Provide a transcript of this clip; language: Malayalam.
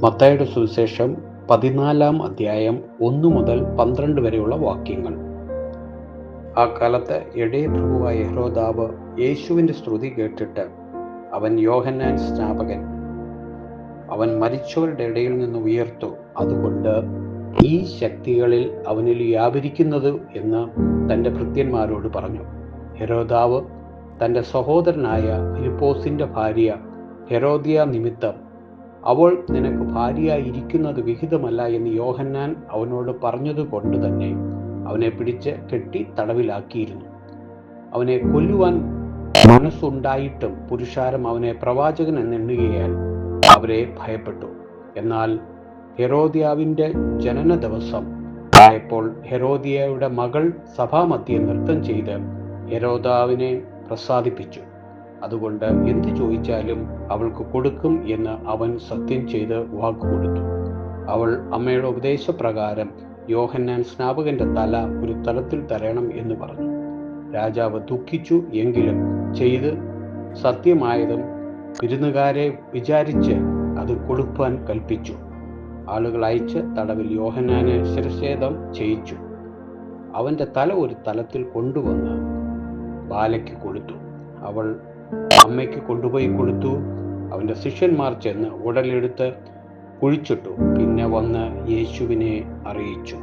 മത്തായിയുടെ സുവിശേഷം 14 അധ്യായം 1 മുതൽ 12 വരെയുള്ള വാക്യങ്ങൾ. ആ കാലത്ത് ഇടയപ്രഭുവായ ഹെരോദാവ് യേശുവിൻ്റെ സ്തുതി കേട്ടിട്ട് അവൻ യോഹന്നാൻ സ്നാപകൻ അവൻ മരിച്ചവരുടെ ഇടയിൽ നിന്ന് ഉയർത്തു, അതുകൊണ്ട് ഈ ശക്തികളിൽ അവനിൽ വ്യാപരിക്കുന്നത് എന്ന് തൻ്റെ ഭൃത്യന്മാരോട് പറഞ്ഞു. ഹെരോദാവ് തൻ്റെ സഹോദരനായ ഫിലിപ്പോസിൻ്റെ ഭാര്യ ഹെരോദിയ നിമിത്തം അവൾ നിനക്ക് ഭാര്യയായിരിക്കുന്നത് വിഹിതമല്ല എന്ന് യോഹന്നാൻ അവനോട് പറഞ്ഞതുകൊണ്ട് തന്നെ അവനെ പിടിച്ച് കെട്ടി തടവിലാക്കിയിരുന്നു. അവനെ കൊല്ലുവാൻ മനസ്സുണ്ടായിട്ടും പുരുഷാരം അവനെ പ്രവാചകൻ എന്നെണ്ണുകയാൽ അവരെ ഭയപ്പെട്ടു. എന്നാൽ ഹെരോദ്യാവിൻ്റെ ജനന ദിവസം ആയപ്പോൾ ഹെരോദിയയുടെ മകൾ സഭാമധ്യേ നൃത്തം ചെയ്ത് ഹെരോദാവിനെ പ്രസാദിപ്പിച്ചു. അതുകൊണ്ട് എന്ത് ചോദിച്ചാലും അവൾക്ക് കൊടുക്കും എന്ന് അവൻ സത്യം ചെയ്ത് വാക്കുകൊടുത്തു. അവൾ അമ്മയുടെ ഉപദേശപ്രകാരം യോഹന്നാൻ സ്നാപകന്റെ തല ഒരു തലത്തിൽ തരണം എന്ന് പറഞ്ഞു. രാജാവ് ദുഃഖിച്ചു, എങ്കിലും ചെയ്ത് സത്യമായതും വിരുന്നുകാരെ വിചാരിച്ച് അത് കൊടുക്കാൻ കൽപ്പിച്ചു. ആളുകൾ അയച്ച് തടവിൽ യോഹന്നാനെ ശിരച്ഛേദം ചെയ്യിച്ചു. അവൻ്റെ തല ഒരു തലത്തിൽ കൊണ്ടുവന്ന് ബാലയ്ക്ക് കൊടുത്തു. അവൾ അമ്മയ്ക്ക് കൊണ്ടുപോയി കൊടുത്തു. അവൻ്റെ ശിഷ്യന്മാർ ചെന്ന് ഉടലെടുത്ത് കുഴിച്ചിട്ടു. പിന്നെ വന്ന് യേശുവിനെ അറിയിച്ചു.